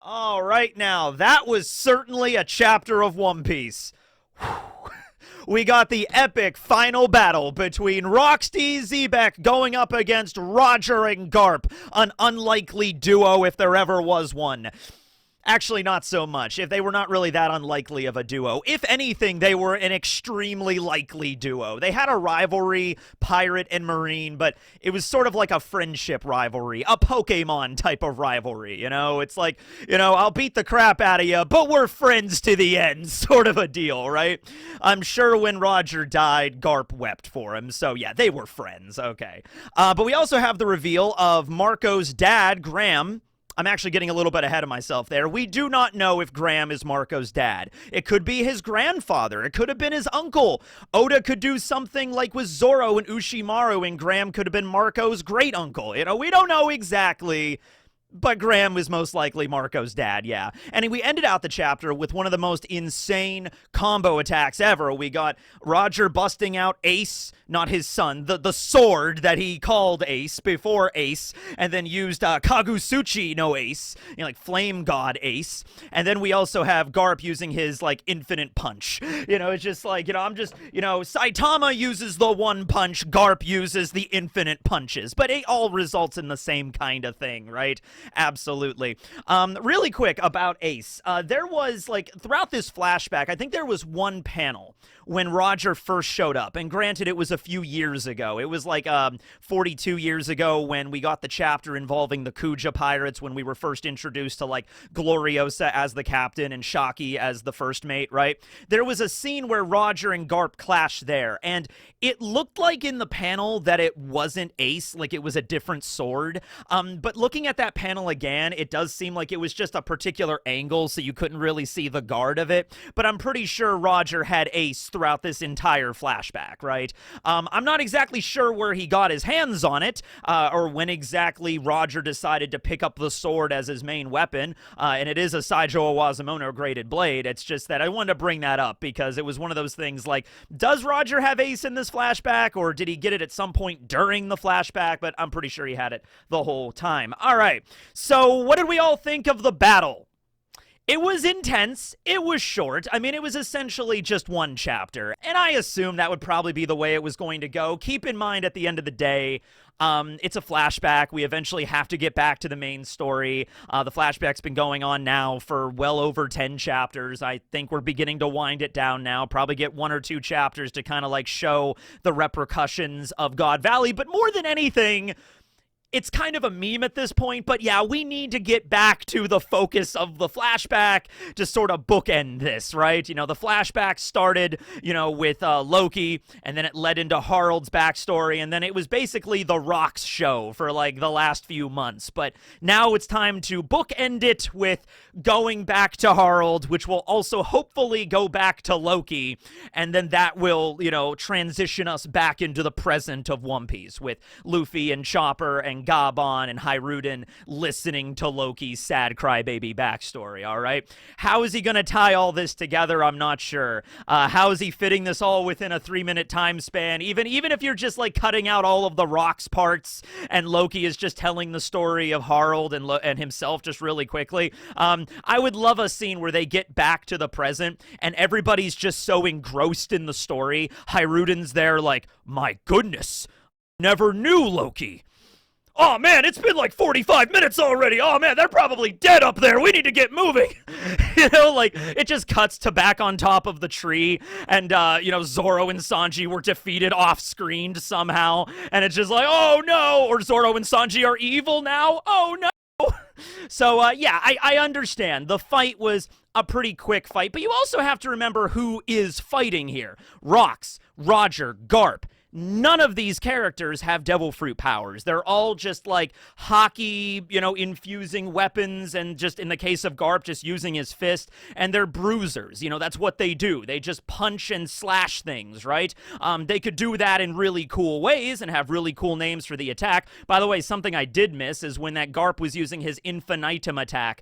All right, now, that was certainly a chapter of One Piece. We got the epic final battle between Roxy Zebek going up against Roger and Garp, an unlikely duo if there ever was one. Actually, not so much. If they were not really that unlikely of a duo. If anything, they were an extremely likely duo. They had a rivalry, Pirate and Marine, but it was sort of like a friendship rivalry, a Pokemon type of rivalry, you know? It's like, I'll beat the crap out of you, but we're friends to the end, sort of a deal, right? I'm sure when Roger died, Garp wept for him, so yeah, they were friends, okay. But we also have the reveal of Marco's dad, Graham. I'm actually getting a little bit ahead of myself there. We do not know if Graham is Marco's dad. It could be his grandfather. It could have been his uncle. Oda could do something like with Zoro and Ushimaru, and Graham could have been Marco's great uncle. We don't know exactly. But Graham was most likely Marco's dad, yeah. And we ended out the chapter with one of the most insane combo attacks ever. We got Roger busting out Ace, not his son, the sword that he called Ace before Ace, and then used Kagusuchi no Ace, like Flame God Ace. And then we also have Garp using his, infinite punch. It's just Saitama uses the one punch, Garp uses the infinite punches. But it all results in the same kind of thing, right? Absolutely. Really quick about Ace. There was, throughout this flashback, I think there was one panel when Roger first showed up. And granted, it was a few years ago. It was 42 years ago when we got the chapter involving the Kuja pirates, when we were first introduced to, Gloriosa as the captain and Shaki as the first mate, right? There was a scene where Roger and Garp clashed there. And it looked like in the panel that it wasn't Ace, like it was a different sword. But looking at that panel again, it does seem like it was just a particular angle, so you couldn't really see the guard of it. But I'm pretty sure Roger had Ace throughout this entire flashback, right? I'm not exactly sure where he got his hands on it, or when exactly Roger decided to pick up the sword as his main weapon, and it is a Saijo Owazamono graded blade. It's just that I wanted to bring that up because it was one of those things does Roger have Ace in this flashback, or did he get it at some point during the flashback? But I'm pretty sure he had it the whole time. All right, so what did we all think of the battle? It was intense. It was short. I mean, it was essentially just one chapter. And I assume that would probably be the way it was going to go. Keep in mind, at the end of the day, it's a flashback. We eventually have to get back to the main story. The flashback's been going on now for well over 10 chapters. I think we're beginning to wind it down now. Probably get one or two chapters to kind of show the repercussions of God Valley. But more than anything, it's kind of a meme at this point, but yeah, we need to get back to the focus of the flashback to sort of bookend this, right? The flashback started, with Loki, and then it led into Harald's backstory, and then it was basically the Rock's show for, the last few months. But now it's time to bookend it with going back to Harald, which will also hopefully go back to Loki, and then that will, transition us back into the present of One Piece with Luffy and Chopper and Gabon and Hiruden listening to Loki's sad crybaby backstory, all right? How is he going to tie all this together? I'm not sure. How is he fitting this all within a 3-minute time span? Even if you're just, cutting out all of the Rock's parts and Loki is just telling the story of Harald and himself just really quickly. I would love a scene where they get back to the present and everybody's just so engrossed in the story. Hiruden's there my goodness, never knew Loki. Oh, man, it's been 45 minutes already. Oh, man, they're probably dead up there. We need to get moving. It just cuts to back on top of the tree. And, Zoro and Sanji were defeated off-screen somehow. And it's just oh, no. Or Zoro and Sanji are evil now. Oh, no. So, yeah, I understand. The fight was a pretty quick fight. But you also have to remember who is fighting here. Rox, Roger, Garp. None of these characters have devil fruit powers. They're all just hockey, infusing weapons, and just in the case of Garp, just using his fist, and they're bruisers. That's what they do. They just punch and slash things, right? They could do that in really cool ways and have really cool names for the attack. By the way, something I did miss is when that Garp was using his infinitum attack,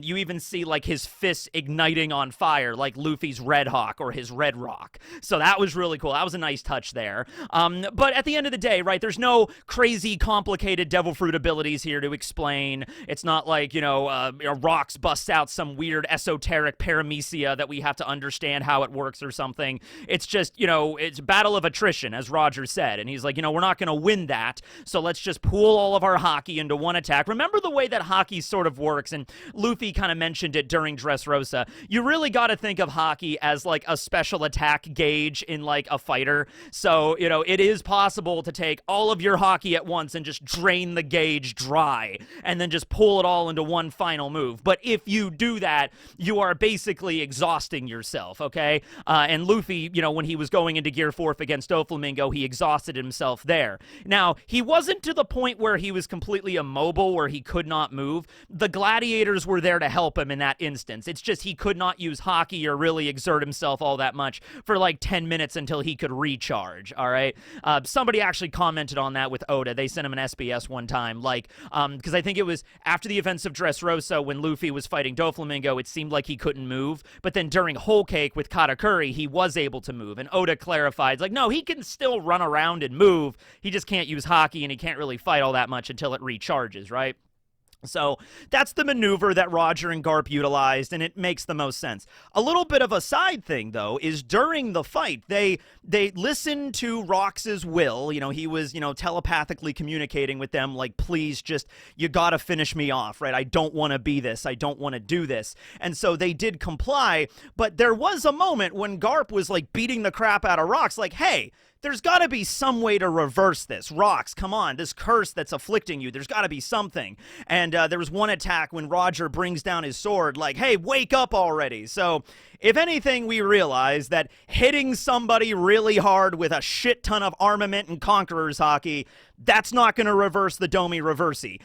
you even see his fists igniting on fire, like Luffy's Red Hawk or his Red Rock. So that was really cool. That was a nice touch there. But at the end of the day, right, there's no crazy complicated devil fruit abilities here to explain. It's not like, Rocks busts out some weird esoteric paramecia that we have to understand how it works or something. It's just, it's a battle of attrition, as Roger said. And he's like, we're not going to win that, so let's just pool all of our hockey into one attack. Remember the way that hockey sort of works, and Luffy kind of mentioned it during Dressrosa. You really got to think of hockey as like a special attack gauge in like a fighter. So, it is possible to take all of your hockey at once and just drain the gauge dry and then just pull it all into one final move. But if you do that, you are basically exhausting yourself, okay? And Luffy, when he was going into Gear 4 against Doflamingo, he exhausted himself there. Now, he wasn't to the point where he was completely immobile, where he could not move. The gladiators were there to help him in that instance. It's just he could not use hockey or really exert himself all that much for like 10 minutes until he could recharge, all right? Somebody actually commented on that with Oda. They sent him an SBS one time, because I think it was after the events of Dressrosa when Luffy was fighting Doflamingo, it seemed like he couldn't move, but then during Whole Cake with Katakuri, he was able to move, and Oda clarified, no, he can still run around and move, he just can't use hockey, and he can't really fight all that much until it recharges, right? So that's the maneuver that Roger and Garp utilized, and it makes the most sense. A little bit of a side thing, though, is during the fight, they listened to Rox's will. He was, telepathically communicating with them, like, please, you gotta finish me off, right? I don't want to be this. I don't want to do this. And so they did comply, but there was a moment when Garp was, beating the crap out of Rox, hey, there's got to be some way to reverse this. Rox, come on, this curse that's afflicting you, there's got to be something. And there was one attack when Roger brings down his sword, hey, wake up already. So if anything, we realize that hitting somebody really hard with a shit ton of armament and Conqueror's hockey, that's not going to reverse the Domi Reversi.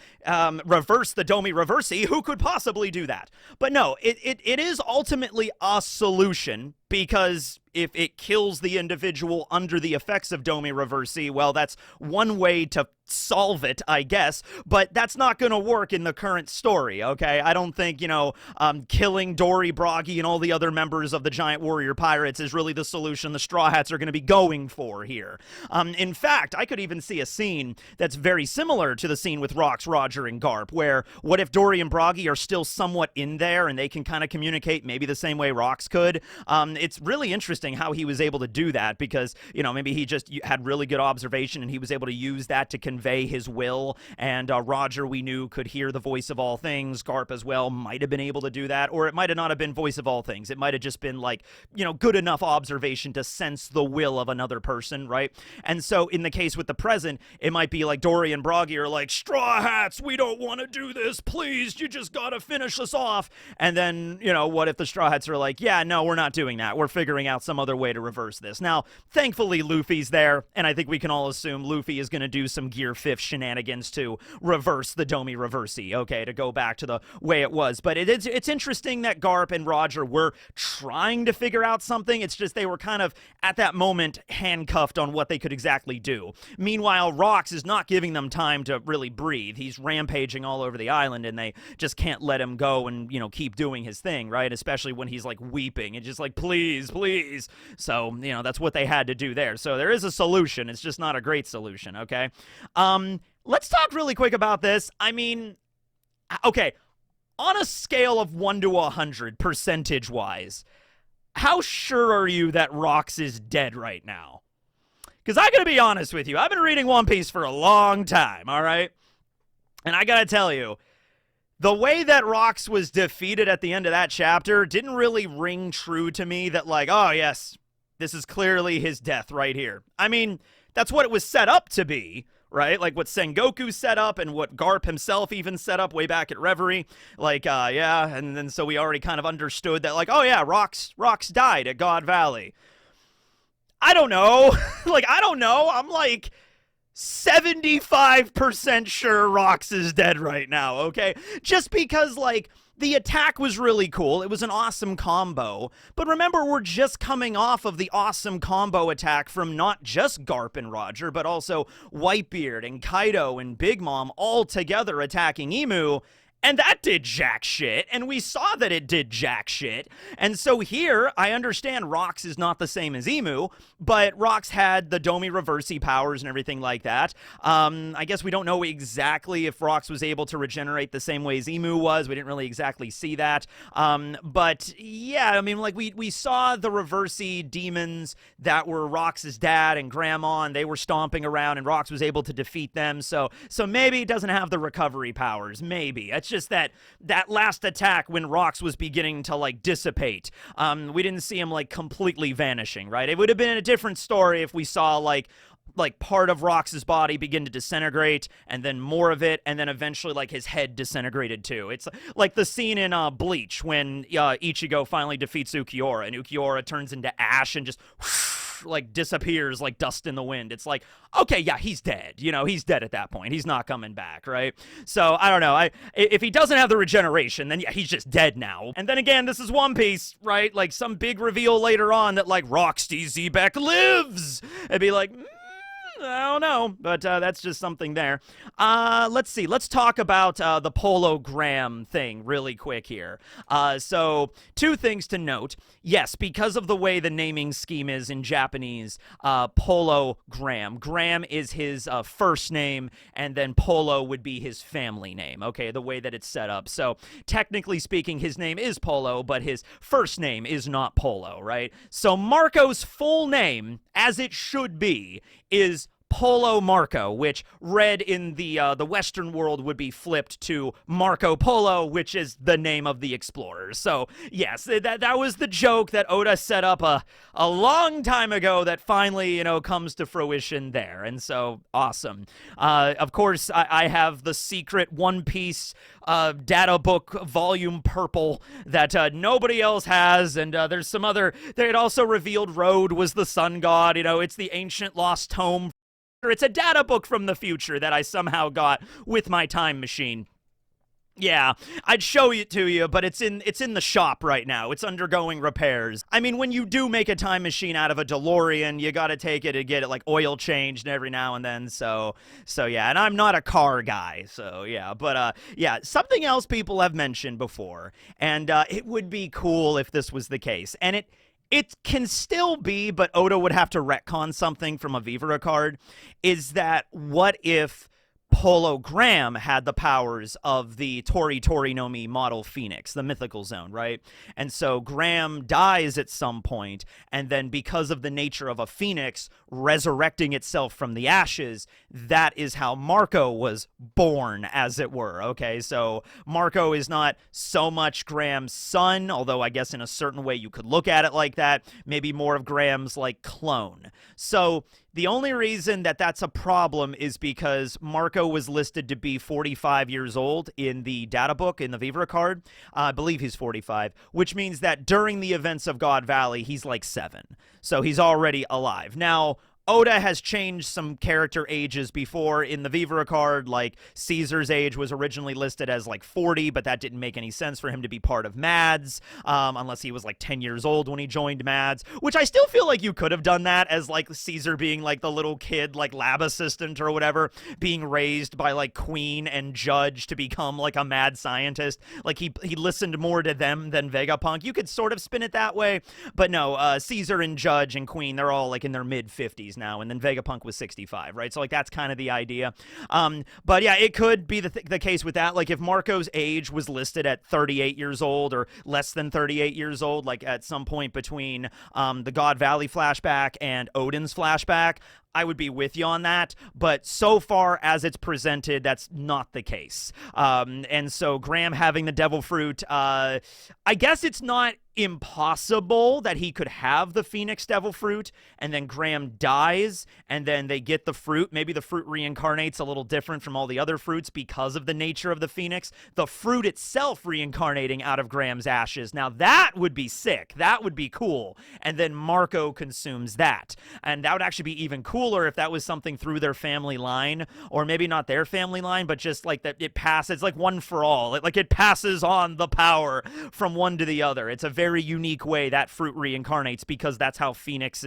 Reverse the Domi Reversi? Who could possibly do that? But no, it is ultimately a solution, because if it kills the individual under the effects of Domi Reversi, well, that's one way to solve it, I guess, but that's not going to work in the current story, okay? I don't think, killing Dory, Bragi, and all the other members of the Giant Warrior Pirates is really the solution the Straw Hats are going to be going for here. In fact, I could even see a scene that's very similar to the scene with Rox, Roger, and Garp, where what if Dory and Bragi are still somewhat in there and they can kind of communicate maybe the same way Rox could? It's really interesting how he was able to do that, because, maybe he just had really good observation and he was able to use that to convey his will, and Roger, we knew, could hear the voice of all things. Garp as well might have been able to do that, or it might have not have been voice of all things. It might have just been good enough observation to sense the will of another person, right? And so in the case with the present, it might be Dory and Bragi are Straw Hats, we don't want to do this, please, you just gotta finish us off. And then, what if the Straw Hats are yeah, no, we're not doing that, we're figuring out some other way to reverse this. Now, thankfully, Luffy's there, and I think we can all assume Luffy is going to do some Gear 5 shenanigans to reverse the Domi Reversi, okay, to go back to the way it was. But it's interesting that Garp and Roger were trying to figure out something. It's just they were kind of, at that moment, handcuffed on what they could exactly do. Meanwhile, Rox is not giving them time to really breathe. He's rampaging all over the island, and they just can't let him go and, keep doing his thing, right? Especially when he's, weeping and just please, please. So, that's what they had to do there. So there is a solution. It's just not a great solution, okay? Let's talk really quick about this. I mean, okay, on a scale of 1 to 100, percentage-wise, how sure are you that Rox is dead right now? Because I gotta be honest with you, I've been reading One Piece for a long time, all right? And I gotta tell you, the way that Rox was defeated at the end of that chapter didn't really ring true to me that oh yes, this is clearly his death right here. I mean, that's what it was set up to be, right? What Sengoku set up and what Garp himself even set up way back at Reverie. Yeah, and then so we already kind of understood that, oh yeah, Rox died at God Valley. I don't know. I don't know. I'm 75% sure Rox is dead right now, okay? Just because, the attack was really cool. It was an awesome combo. But remember, we're just coming off of the awesome combo attack from not just Garp and Roger, but also Whitebeard and Kaido and Big Mom all together attacking Emu. And that did jack shit, and we saw that it did jack shit. And so here, I understand Rox is not the same as Emu, but Rox had the Domi Reversi powers and everything like that. I guess we don't know exactly if Rox was able to regenerate the same way as Emu was. We didn't really exactly see that. But yeah, I mean, like we saw the Reversi demons that were Rox's dad and grandma, and they were stomping around, and Rox was able to defeat them. So maybe it doesn't have the recovery powers. Maybe. It's just that last attack when Rox was beginning to like dissipate. We didn't see him like completely vanishing, right? It would have been a different story if we saw like part of Rox's body begin to disintegrate, and then more of it, and then eventually like his head disintegrated too. It's like the scene in Bleach when Ichigo finally defeats Ukiura, and Ukiura turns into ash and just like disappears like dust in the wind. It's like, okay, yeah, he's dead. You know, he's dead at that point. He's not coming back, right? So I don't know. If he doesn't have the regeneration, then yeah, he's just dead now. And then again, this is One Piece, right? Like some big reveal later on that like Roxy Zebek lives. It'd be like, I don't know, but that's just something there. Let's see. Let's talk about the Polo Graham thing really quick here. So, two things to note. Yes, because of the way the naming scheme is in Japanese, Polo Graham. Graham is his first name, and then Polo would be his family name, okay, the way that it's set up. So, technically speaking, his name is Polo, but his first name is not Polo, right? So, Marco's full name, as it should be, is Polo Marco, which read in the Western world would be flipped to Marco Polo, which is the name of the explorers. So yes, that was the joke that Oda set up a long time ago that finally, you know, comes to fruition there. And so awesome. Of course, I have the secret One Piece data book volume purple that nobody else has, and there's some other. They had also revealed Road was the sun god. You know, it's the ancient lost tome. It's a data book from the future that I somehow got with my time machine. Yeah, I'd show it to you, but it's in the shop right now. It's undergoing repairs. I mean, when you do make a time machine out of a DeLorean, you gotta take it and get it like oil changed every now and then. So yeah, and I'm not a car guy, so yeah. But yeah, something else people have mentioned before, and it would be cool if this was the case, and it can still be, but Oda would have to retcon something from a Vivara card, is that what if Polo Graham had the powers of the Tori Tori no Mi model Phoenix, the mythical zone, right? And so Graham dies at some point, and then because of the nature of a phoenix resurrecting itself from the ashes, that is how Marco was born, as it were, okay? So Marco is not so much Graham's son, although I guess in a certain way you could look at it like that, maybe more of Graham's, like, clone. So the only reason that that's a problem is because Marco was listed to be 45 years old in the data book, in the Vivara card. I believe he's 45, which means that during the events of God Valley, he's like 7. So he's already alive. Now, Oda has changed some character ages before in the Vivara card, like Caesar's age was originally listed as like 40, but that didn't make any sense for him to be part of Mads, unless he was like 10 years old when he joined Mads, which I still feel like you could have done that as like Caesar being like the little kid, like lab assistant or whatever, being raised by like Queen and Judge to become like a mad scientist. Like he listened more to them than Vegapunk. You could sort of spin it that way, but no, Caesar and Judge and Queen, they're all like in their mid-50s now, and then Vegapunk was 65, right? So like that's kind of the idea. But yeah, it could be the case with that. Like if Marco's age was listed at 38 years old or less than 38 years old, like at some point between the God Valley flashback and Odin's flashback, I would be with you on that, but so far as it's presented, that's not the case. And so Graham having the devil fruit, I guess it's not impossible that he could have the Phoenix devil fruit, and then Graham dies, and then they get the fruit. Maybe the fruit reincarnates a little different from all the other fruits because of the nature of the Phoenix. The fruit itself reincarnating out of Graham's ashes. Now that would be sick. That would be cool. And then Marco consumes that. And that would actually be even cooler if that was something through their family line, or maybe not their family line, but just like that it passes, like one for all. Like it passes on the power from one to the other. It's a very very unique way that fruit reincarnates, because that's how Phoenix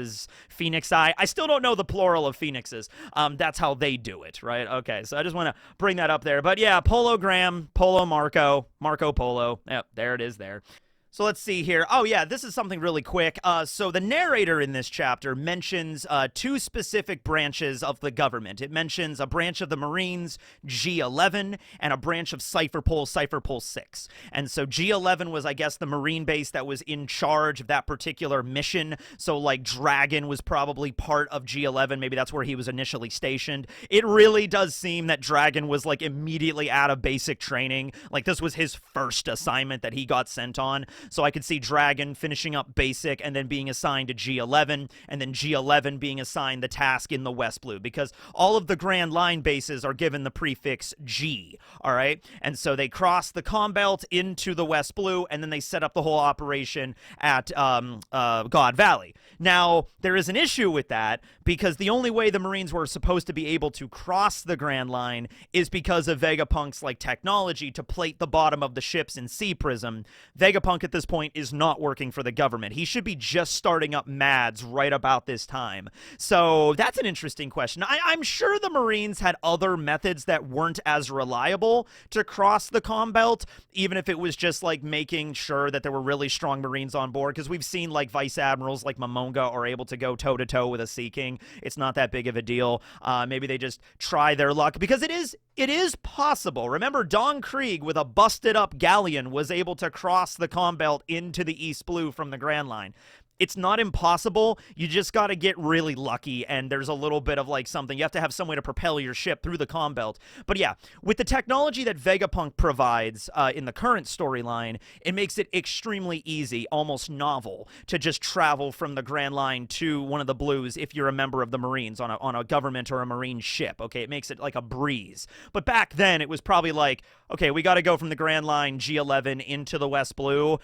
Eye. I still don't know the plural of phoenixes. That's how they do it, right? Okay, so I just want to bring that up there. But yeah, Pologram, Polo Marco, Marco Polo. Yep, there it is there. So let's see here. Oh, yeah, this is something really quick. So the narrator in this chapter mentions two specific branches of the government. It mentions a branch of the Marines, G11, and a branch of Cipher Pol 6. And so G11 was, I guess, the Marine base that was in charge of that particular mission. So, like, Dragon was probably part of G11. Maybe that's where he was initially stationed. It really does seem that Dragon was, like, immediately out of basic training. Like, this was his first assignment that he got sent on. So I could see Dragon finishing up basic and then being assigned to G11, and then G11 being assigned the task in the West Blue, because all of the Grand Line bases are given the prefix G, all right? And so they cross the comm belt into the West Blue, and then they set up the whole operation at God Valley. Now, there is an issue with that, because the only way the Marines were supposed to be able to cross the Grand Line is because of Vegapunk's, like, technology to plate the bottom of the ships in Sea Prism. Vegapunk at this point is not working for the government. He should be just starting up MADS right about this time. So that's an interesting question. I'm sure the Marines had other methods that weren't as reliable to cross the comm belt, even if it was just like making sure that there were really strong Marines on board, because we've seen like Vice Admirals like Momonga are able to go toe-to-toe with a Sea King. It's not that big of a deal. Maybe they just try their luck, because it is possible. Remember, Don Krieg with a busted up galleon was able to cross the comm belt into the East Blue from the Grand Line. It's not impossible. You just got to get really lucky, and there's a little bit of like something. You have to have some way to propel your ship through the comm belt. But yeah, with the technology that Vegapunk provides in the current storyline, it makes it extremely easy, almost novel, to just travel from the Grand Line to one of the Blues if you're a member of the Marines on a government or a Marine ship. Okay, it makes it like a breeze. But back then, it was probably like, okay, we got to go from the Grand Line G11 into the West Blue.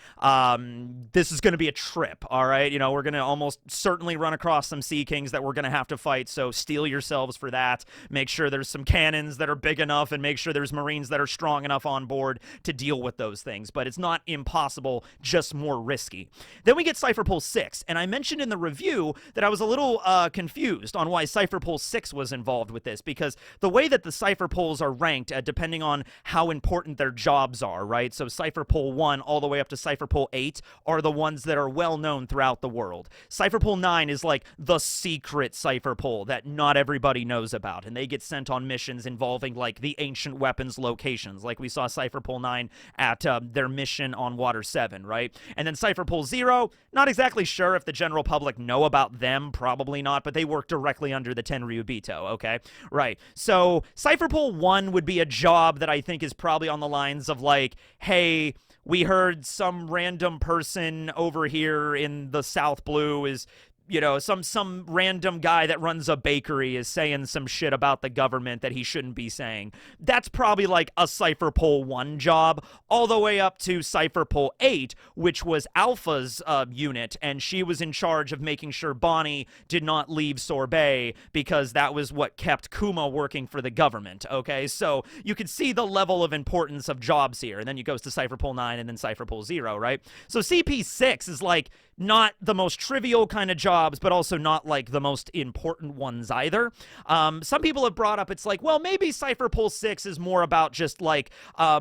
This is going to be a trip, all right? You know, we're going to almost certainly run across some Sea Kings that we're going to have to fight, so steel yourselves for that. Make sure there's some cannons that are big enough, and make sure there's Marines that are strong enough on board to deal with those things. But it's not impossible, just more risky. Then we get Cipher Pol 6, and I mentioned in the review that I was a little confused on why Cipher Pol 6 was involved with this, because the way that the Cipher Pols are ranked, depending on how important their jobs are, right? So Cipher Pol 1 all the way up to Cipher Pol 8 are the ones that are well known throughout the world. Cipher Pol 9 is like the secret Cipher Pol that not everybody knows about, and they get sent on missions involving like the ancient weapons locations, like we saw Cipher Pol 9 at their mission on Water 7, right? And then Cipher Pol 0, not exactly sure if the general public know about them, probably not, but they work directly under the Tenryubito, okay? Right. So Cipher Pol 1 would be a job that I think is probably on the lines of like, hey, we heard some random person over here in the South Blue is, you know, some random guy that runs a bakery is saying some shit about the government that he shouldn't be saying. That's probably like a Cipher Pol 1 job, all the way up to Cipher Pol 8, which was Alpha's unit, and she was in charge of making sure Bonnie did not leave Sorbet, because that was what kept Kuma working for the government, okay? So you can see the level of importance of jobs here, and then you goes to Cipher Pol 9 and then Cipher Pol 0, right? So CP6 is like not the most trivial kind of jobs, but also not like the most important ones either. Some people have brought up, it's like, well, maybe Cipher Pol 6 is more about just like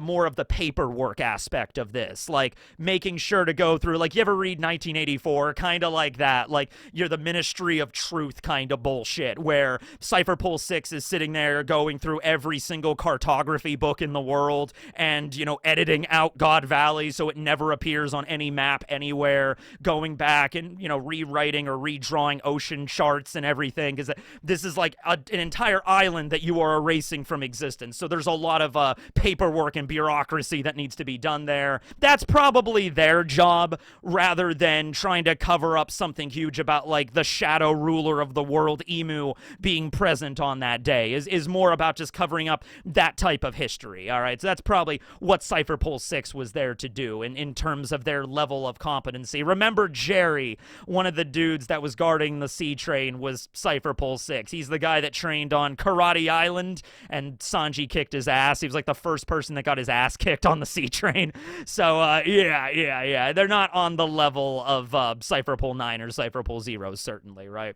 more of the paperwork aspect of this, like making sure to go through, like, you ever read 1984, kind of like that, like you're the Ministry of Truth kind of bullshit, where Cipher Pol 6 is sitting there going through every single cartography book in the world and, you know, editing out God Valley so it never appears on any map anywhere, going back and, you know, rewriting or redrawing ocean charts and everything, because this is like an entire island that you are erasing from existence. So there's a lot of paperwork and bureaucracy that needs to be done there. That's probably their job, rather than trying to cover up something huge about like the shadow ruler of the world, Emu, being present on that day. Is more about just covering up that type of history. All right, so that's probably what Cipher Pol 6 was there to do in terms of their level of competency. Remember Jerry, one of the dudes that was guarding the sea train was Cypher Pole 6. He's the guy that trained on Karate Island, and Sanji kicked his ass. He was like the first person that got his ass kicked on the sea train. So, yeah. They're not on the level of Cypher Pole 9 or Cypher Pole 0, certainly, right?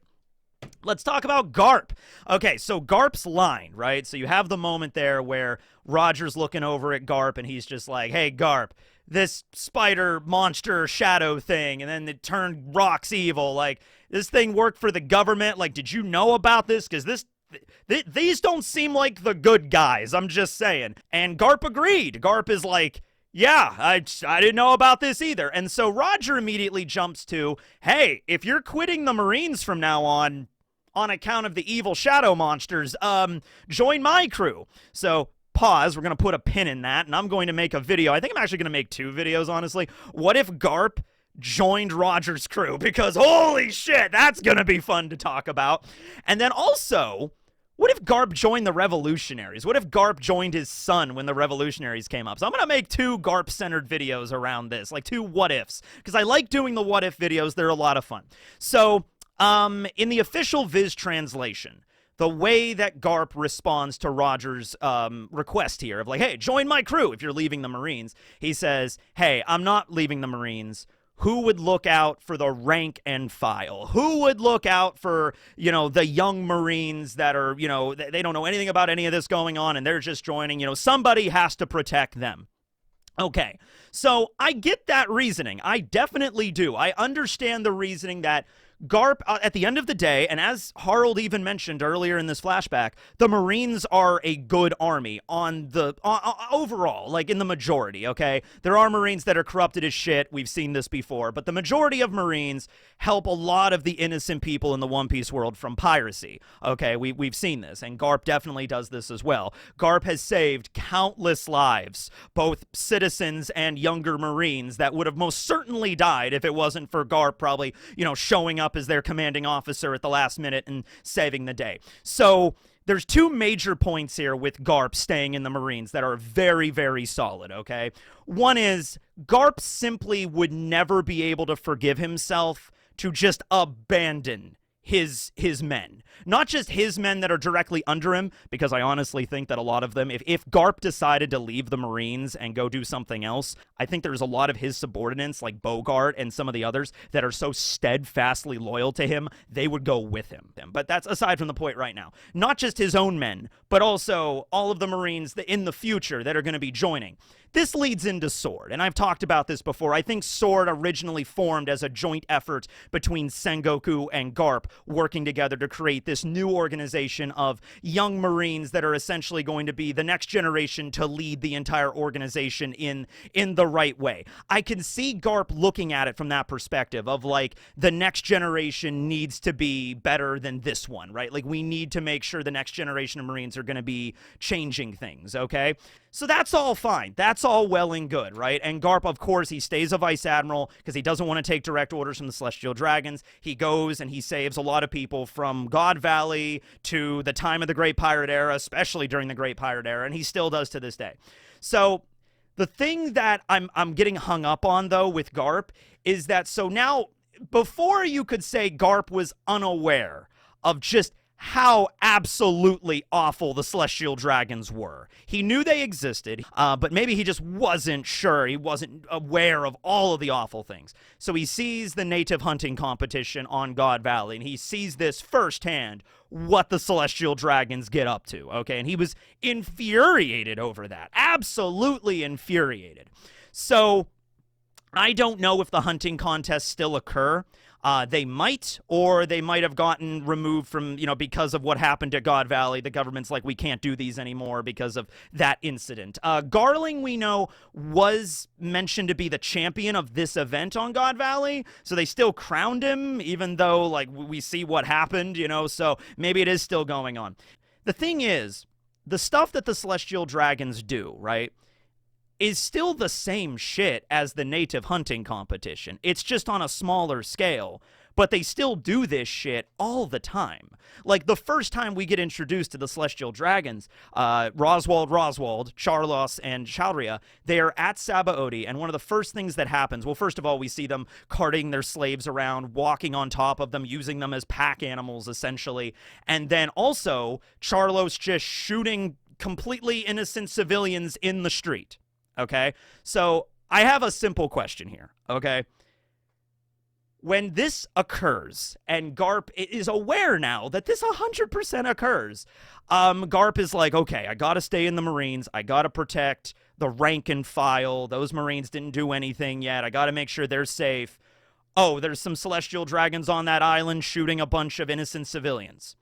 Let's talk about Garp. Okay, so Garp's line, right? So you have the moment there where Roger's looking over at Garp, and he's just like, hey, Garp, this spider monster shadow thing, and then it turned rocks evil. Like, this thing worked for the government. Like, did you know about this? Because these don't seem like the good guys. I'm just saying. And Garp agreed. Garp is like, yeah, I didn't know about this either. And so Roger immediately jumps to, hey, if you're quitting the Marines from now on account of the evil shadow monsters, join my crew. So pause, we're going to put a pin in that, and I'm going to make a video. I think I'm actually going to make 2 videos, honestly. What if Garp joined Roger's crew? Because holy shit, that's going to be fun to talk about. And then also, what if Garp joined the revolutionaries? What if Garp joined his son when the revolutionaries came up? So I'm going to make 2 Garp-centered videos around this, like 2 what-ifs, because I like doing the what-if videos. They're a lot of fun. So in the official Viz translation, the way that Garp responds to Roger's request here of like, hey, join my crew if you're leaving the Marines, he says, hey, I'm not leaving the Marines. Who would look out for the rank and file? Who would look out for, you know, the young Marines that are, you know, they don't know anything about any of this going on and they're just joining? You know, somebody has to protect them. Okay, so I get that reasoning. I definitely do. I understand the reasoning that Garp, at the end of the day, and as Harold even mentioned earlier in this flashback, the Marines are a good army on the overall, like in the majority, okay? There are Marines that are corrupted as shit. We've seen this before, but the majority of Marines help a lot of the innocent people in the One Piece world from piracy, okay? We've seen this, and Garp definitely does this as well. Garp has saved countless lives, both citizens and younger Marines that would have most certainly died if it wasn't for Garp probably, you know, showing up as their commanding officer at the last minute and saving the day. So there's 2 major points here with Garp staying in the Marines that are very, very solid, okay? One is Garp simply would never be able to forgive himself to just abandon his men. Not just his men that are directly under him, because I honestly think that a lot of them, if Garp decided to leave the Marines and go do something else, I think there's a lot of his subordinates, like Bogart and some of the others, that are so steadfastly loyal to him, they would go with him. But that's aside from the point right now. Not just his own men, but also all of the Marines in the future that are going to be joining. This leads into Sword, and I've talked about this before. I think Sword originally formed as a joint effort between Sengoku and Garp working together to create this new organization of young Marines that are essentially going to be the next generation to lead the entire organization in the right way. I can see Garp looking at it from that perspective of like, the next generation needs to be better than this one, right? Like, we need to make sure the next generation of Marines are going to be changing things, okay? So that's all fine. That's all well and good, right? And Garp, of course, he stays a vice admiral because he doesn't want to take direct orders from the Celestial Dragons. He goes and he saves a lot of people from God Valley to the time of the Great Pirate Era, especially during the Great Pirate Era, and he still does to this day. So the thing that I'm getting hung up on, though, with Garp is that, so now, before you could say Garp was unaware of just how absolutely awful the Celestial Dragons were. He knew they existed, but maybe he just wasn't sure. He wasn't aware of all of the awful things. So he sees the native hunting competition on God Valley, and he sees this firsthand, what the Celestial Dragons get up to, okay? And he was infuriated over that. Absolutely infuriated. So I don't know if the hunting contests still occur. They might, or they might have gotten removed from, you know, because of what happened at God Valley. The government's like, we can't do these anymore because of that incident. Garling, we know, was mentioned to be the champion of this event on God Valley, so they still crowned him, even though, like, we see what happened, you know, so maybe it is still going on. The thing is, the stuff that the Celestial Dragons do, right, is still the same shit as the native hunting competition. It's just on a smaller scale. but they still do this shit all the time. Like, the first time we get introduced to the Celestial Dragons, Roswald, Charlos, and Chaldria, they're at Sabaody, and one of the first things that happens, well, first of all, we see them carting their slaves around, walking on top of them, using them as pack animals, essentially, and then also Charlos just shooting completely innocent civilians in the street, okay? So I have a simple question here, okay? When this occurs, and Garp is aware now that this 100% occurs, Garp is like, okay, I gotta stay in the Marines, I gotta protect the rank and file, those Marines didn't do anything yet, I gotta make sure they're safe. Oh, there's some Celestial Dragons on that island shooting a bunch of innocent civilians.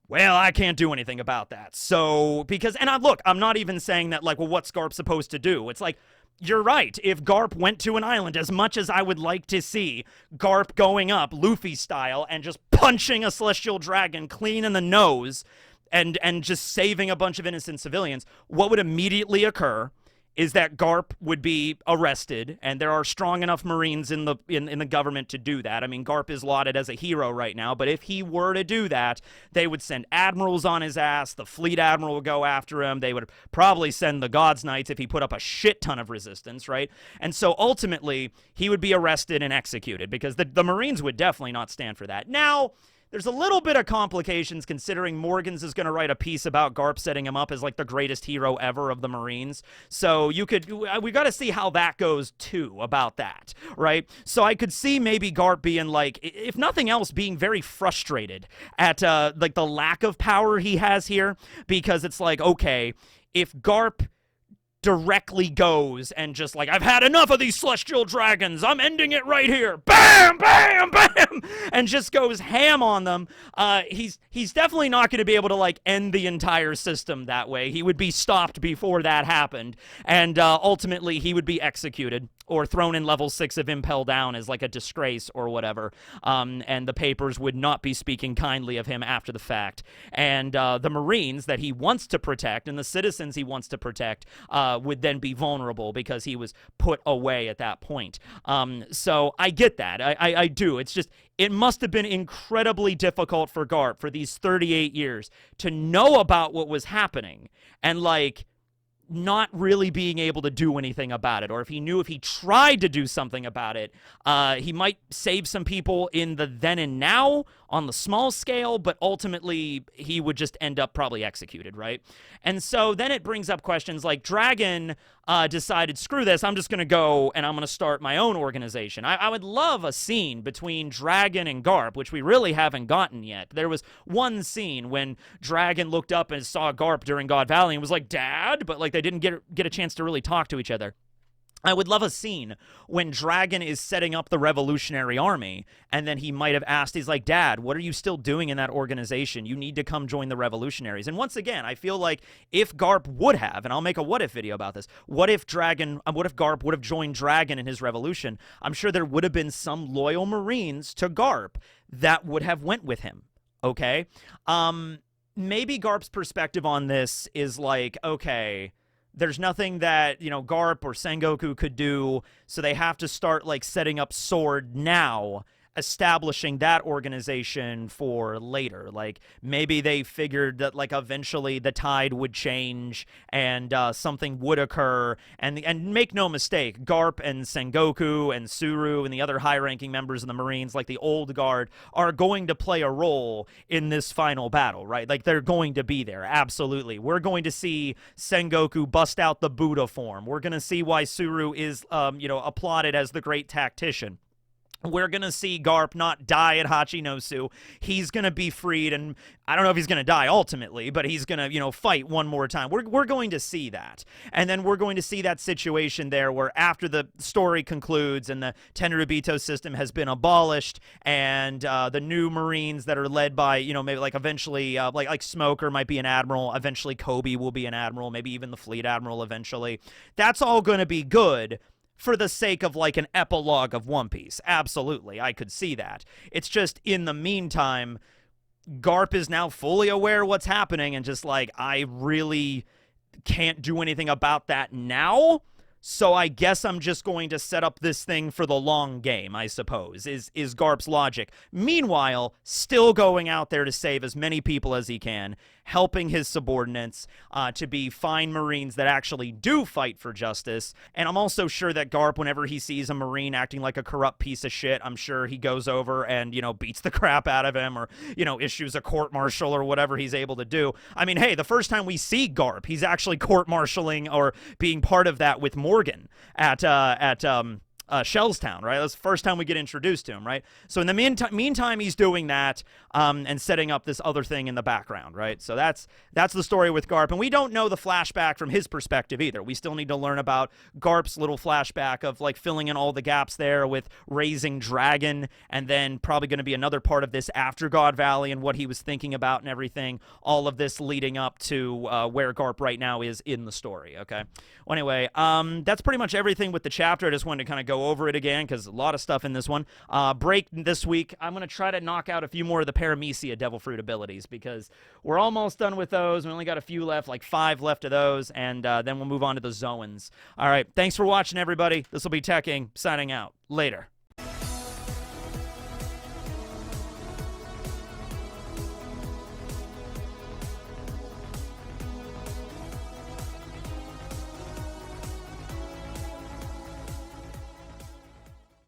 Well, I can't do anything about that. So, because, and look, I'm not even saying that, like, well, what's Garp supposed to do? It's like, you're right. If Garp went to an island, as much as I would like to see Garp going up, Luffy style, and just punching a Celestial Dragon clean in the nose and just saving a bunch of innocent civilians, what would immediately occur is that Garp would be arrested, and there are strong enough Marines in the government to do that. I mean, Garp is lauded as a hero right now, but if he were to do that, they would send admirals on his ass, the fleet admiral would go after him, they would probably send the God's Knights if he put up a shit ton of resistance, right? And so ultimately, he would be arrested and executed, because the Marines would definitely not stand for that. Now, there's a little bit of complications considering Morgans is going to write a piece about Garp setting him up as like the greatest hero ever of the Marines. So we got to see how that goes too about that, right? So I could see maybe Garp being like, if nothing else, being very frustrated at like the lack of power he has here, because it's like, okay, if Garp directly goes and just like, I've had enough of these Celestial Dragons, I'm ending it right here, bam, bam, bam, and just goes ham on them, he's definitely not going to be able to like end the entire system that way. He would be stopped before that happened, and ultimately he would be executed or thrown in level 6 of Impel Down as like a disgrace or whatever, and the papers would not be speaking kindly of him after the fact, and the Marines that he wants to protect and the citizens he wants to protect would then be vulnerable because he was put away at that point. So I get that. I do. It's just, it must have been incredibly difficult for Garp for these 38 years to know about what was happening and, like, not really being able to do anything about it. Or if he knew if he tried to do something about it, he might save some people in the then and now on the small scale, but ultimately he would just end up probably executed, right? And so then it brings up questions like Dragon decided, screw this, I'm just going to go and I'm going to start my own organization. I would love a scene between Dragon and Garp, which we really haven't gotten yet. There was one scene when Dragon looked up and saw Garp during God Valley and was like, Dad, but like they didn't get a chance to really talk to each other. I would love a scene when Dragon is setting up the Revolutionary Army, and then he might have asked, he's like, Dad, what are you still doing in that organization? You need to come join the Revolutionaries. And once again, I feel like if Garp would have, and I'll make a what-if video about this, what if Garp would have joined Dragon in his revolution? I'm sure there would have been some loyal Marines to Garp that would have went with him, okay? Maybe Garp's perspective on this is like, okay, there's nothing that, you know, Garp or Sengoku could do, so they have to start, like, setting up Sword now, establishing that organization for later. Like, maybe they figured that, like, eventually the tide would change and something would occur. And make no mistake, Garp and Sengoku and Suru and the other high-ranking members of the Marines, like the old guard, are going to play a role in this final battle, right? Like, they're going to be there, absolutely. We're going to see Sengoku bust out the Buddha form. We're going to see why Suru is, applauded as the great tactician. We're going to see Garp not die at Hachinosu. He's going to be freed, and I don't know if he's going to die ultimately, but he's going to, fight one more time. We're going to see that. And then we're going to see that situation there where after the story concludes and the Tenryubito system has been abolished and the new Marines that are led by, maybe like eventually, like Smoker might be an admiral, eventually Kobe will be an admiral, maybe even the fleet admiral eventually. That's all going to be good for the sake of, like, an epilogue of One Piece. Absolutely, I could see that. It's just, in the meantime, Garp is now fully aware what's happening and just like, I really can't do anything about that now, So I guess I'm just going to set up this thing for the long game, I suppose, is Garp's logic. Meanwhile, still going out there to save as many people as he can, helping his subordinates to be fine Marines that actually do fight for justice. And I'm also sure that Garp, whenever he sees a Marine acting like a corrupt piece of shit, I'm sure he goes over and, beats the crap out of him or, issues a court-martial or whatever he's able to do. I mean, hey, the first time we see Garp, he's actually court-martialing or being part of that with Morgan at Shellstown, right? That's the first time we get introduced to him, right? So in the meantime, he's doing that and setting up this other thing in the background, right? So that's the story with Garp, and we don't know the flashback from his perspective either. We still need to learn about Garp's little flashback of like filling in all the gaps there with raising Dragon, and then probably going to be another part of this after God Valley and what he was thinking about and everything. All of this leading up to where Garp right now is in the story. Okay. Well, anyway, that's pretty much everything with the chapter. I just wanted to kind of go over it again because a lot of stuff in this one. Break this week. I'm going to try to knock out a few more of the Paramecia Devil Fruit abilities because we're almost done with those. We only got a few left, like 5 left of those, and then we'll move on to the Zoans. All right. Thanks for watching, everybody. This will be Teching, signing out. Later.